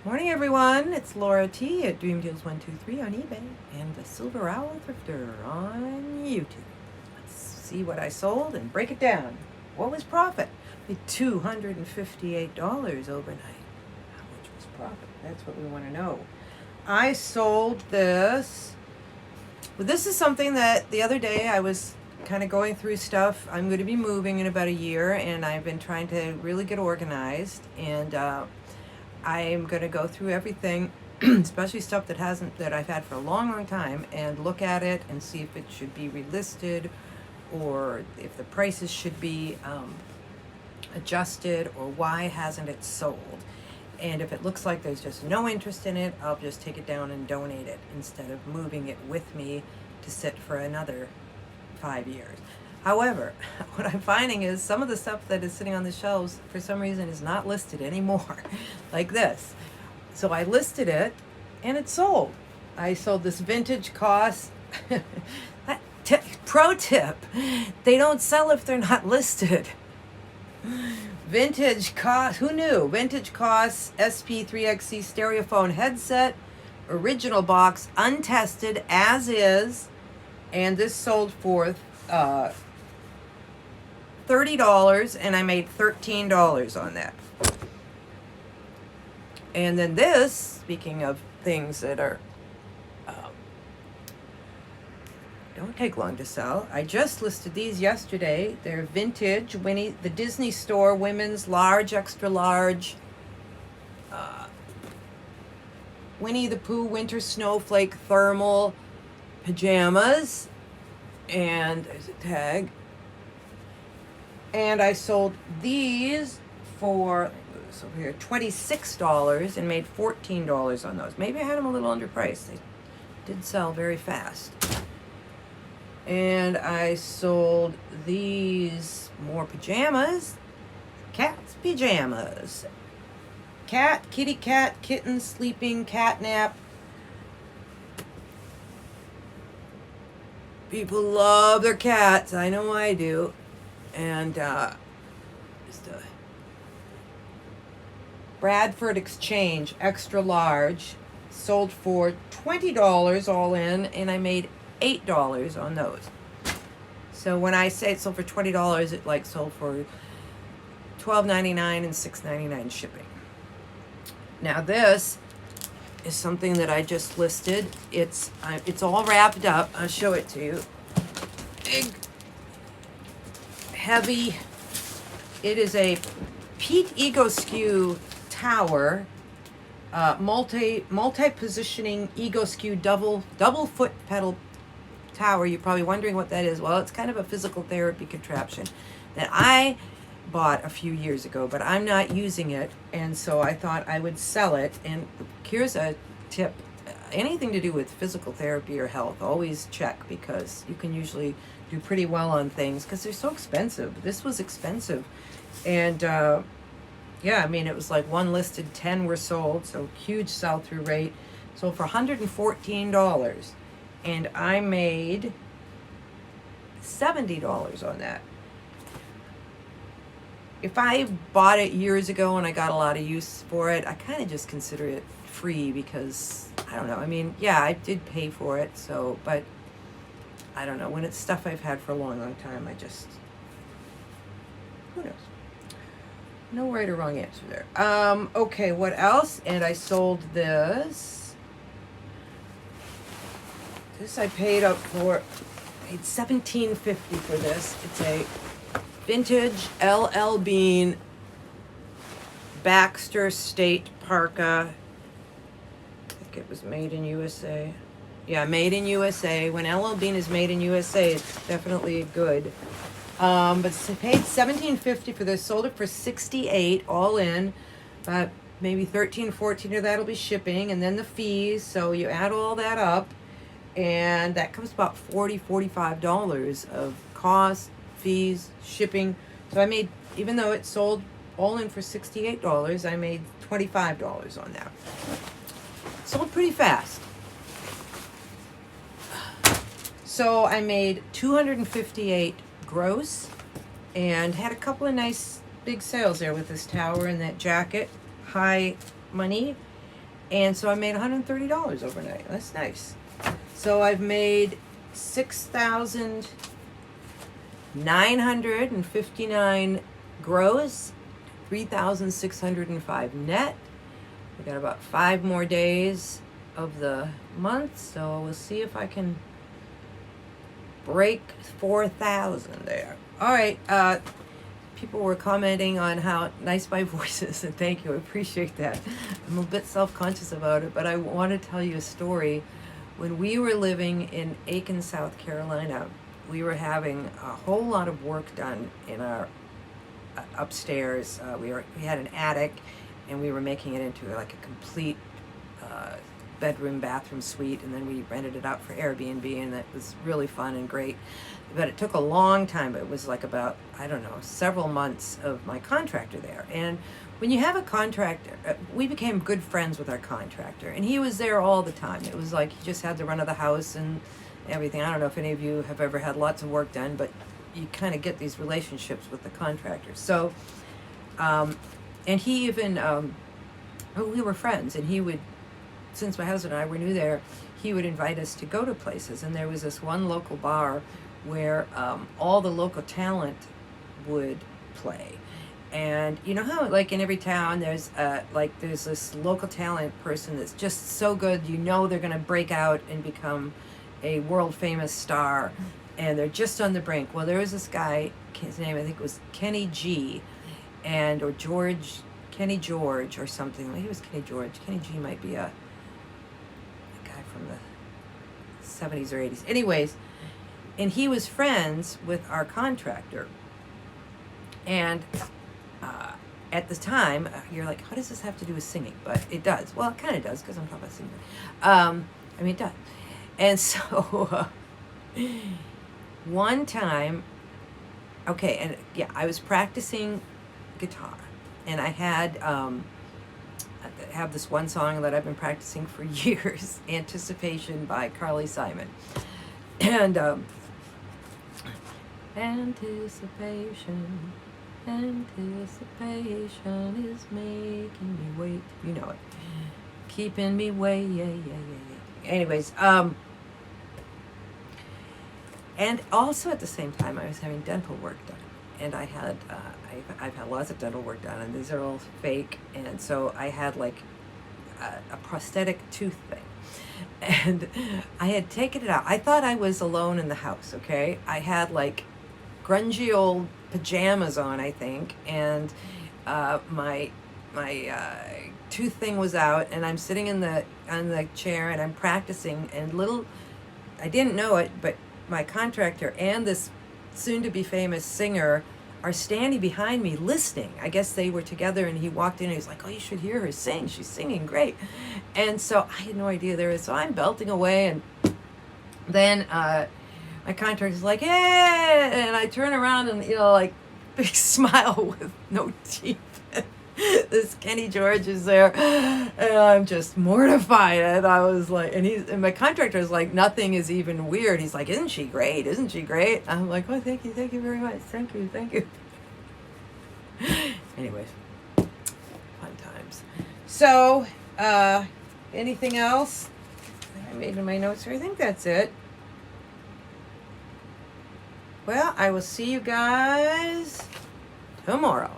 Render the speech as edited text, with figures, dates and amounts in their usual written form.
Morning, everyone. It's Laura T at DreamDeals123 on eBay and the Silver Owl Thrifter on YouTube. Let's see what I sold and break it down. What was profit? Made $258 overnight. How much was profit? That's what we want to know. I sold this. Well, this is something that the other day I was kind of going through stuff. I'm going to be moving in about a year, and I've been trying to really get organized. And I'm going to go through everything, especially stuff that I've had for a long time, and look at it and see if it should be relisted, or if the prices should be adjusted, or why hasn't it sold. And if it looks like there's just no interest in it, I'll just take it down and donate it instead of moving it with me to sit for another 5 years. However, what I'm finding is some of the stuff that is sitting on the shelves for some reason is not listed anymore, like this. So I listed it and it sold. I sold this vintage COS. Pro tip, they don't sell if they're not listed. Vintage COS, who knew? Vintage COS SP3XC stereophone headset, original box, untested as is, and this sold for $30, and I made $13 on that. And then this, speaking of things that are don't take long to sell, I just listed these yesterday. They're vintage the Disney Store women's large, extra large Winnie the Pooh winter snowflake thermal pajamas, and there's a tag. And I sold these for, over here, $26 and made $14 on those. Maybe I had them a little underpriced. They did sell very fast. And I sold these more pajamas. Cat's pajamas. Kitty cat, kitten sleeping, cat nap. People love their cats. I know I do. And just a Bradford Exchange extra large, sold for $20 all in, and I made $8 on those. So when I say it sold for $20, it like sold for $12.99 and $6.99 shipping. Now this is something that I just listed. It's all wrapped up. I'll show it to you. Big, heavy. It is a Pete Egoscue tower, multi-positioning Egoscue double foot pedal tower. You're probably wondering what that is. Well, it's kind of a physical therapy contraption that I bought a few years ago, but I'm not using it, and so I thought I would sell it. And here's a tip: anything to do with physical therapy or health, always check, because you can usually do pretty well on things because they're so expensive. This was expensive, and yeah, I mean, it was like one listed, 10 were sold, so huge sell-through rate. Sold for $114, and I made $70 on that. If I bought it years ago and I got a lot of use for it, I kind of just consider it free because, I don't know, I mean, yeah, I did pay for it, so, but I don't know, when it's stuff I've had for a long, long time, I just, who knows? No right or wrong answer there. Okay, what else? And I sold this. This I paid up for, paid $17.50 for this. It's a vintage LL Bean Baxter State parka. I think it was made in USA. Yeah, made in USA. When LL Bean is made in USA, it's definitely good. But I paid $17.50 for this. Sold it for $68 all in. But maybe $13, $14 of that'll be shipping, and then the fees. So you add all that up, and that comes about $45 of cost, fees, shipping. So I made, even though it sold all in for $68, I made $25 on that. Sold pretty fast. So I made $258 gross, and had a couple of nice big sales there with this tower and that jacket. High money. And so I made $130 overnight. That's nice. So I've made $6,959 gross, 3,605 net. We got about 5 more days of the month, so we'll see if I can break 4,000 there. All right. People were commenting on how nice my voice is, and thank you. I appreciate that. I'm a bit self-conscious about it, but I want to tell you a story. When we were living in Aiken, South Carolina, we were having a whole lot of work done in our upstairs. We had an attic, and we were making it into like a complete bedroom, bathroom suite, and then we rented it out for Airbnb, and that was really fun and great. But it took a long time. But it was like about, I don't know, several months of my contractor there. And when you have a contractor, we became good friends with our contractor, and he was there all the time. It was like he just had the run of the house and everything. I don't know if any of you have ever had lots of work done, but you kind of get these relationships with the contractors. So, and he even, we were friends, and he would, since my husband and I were new there, he would invite us to go to places. And there was this one local bar where all the local talent would play. And you know how, like, in every town, there's this local talent person that's just so good, you know they're going to break out and become a world famous star, and they're just on the brink. Well, there was this guy, his name I think was Kenny G, or Kenny George or something. He was Kenny George. Kenny G might be a guy from the 70s or 80s. Anyways, and he was friends with our contractor. And at the time, you're like, how does this have to do with singing? But it does. Well, it kind of does, because I'm talking about singing. It does. And so one time, I was practicing guitar, and I have this one song that I've been practicing for years, Anticipation by Carly Simon. And anticipation is making me wait. You know it. Keeping me wait, yeah. Anyways, and also at the same time, I was having dental work done. And I had, I've had lots of dental work done, and these are all fake. And so I had like a prosthetic tooth thing. And I had taken it out. I thought I was alone in the house, okay? I had like grungy old pajamas on, I think, and my tooth thing was out, and I'm sitting on the chair, and I'm practicing, and I didn't know it, but my contractor and this soon-to-be famous singer are standing behind me listening. I guess they were together, and he walked in and he's like, oh, you should hear her sing. She's singing great. And so I had no idea so I'm belting away, and then my contractor's like, hey, and I turn around and, like, big smile with no teeth. This Kenny George is there, and I'm just mortified. And I was like, and my contractor's like, nothing is even weird. He's like, isn't she great? Isn't she great? I'm like, oh, thank you very much. Thank you. Anyways, fun times. So, anything else I made in my notes here? I think that's it. Well, I will see you guys tomorrow.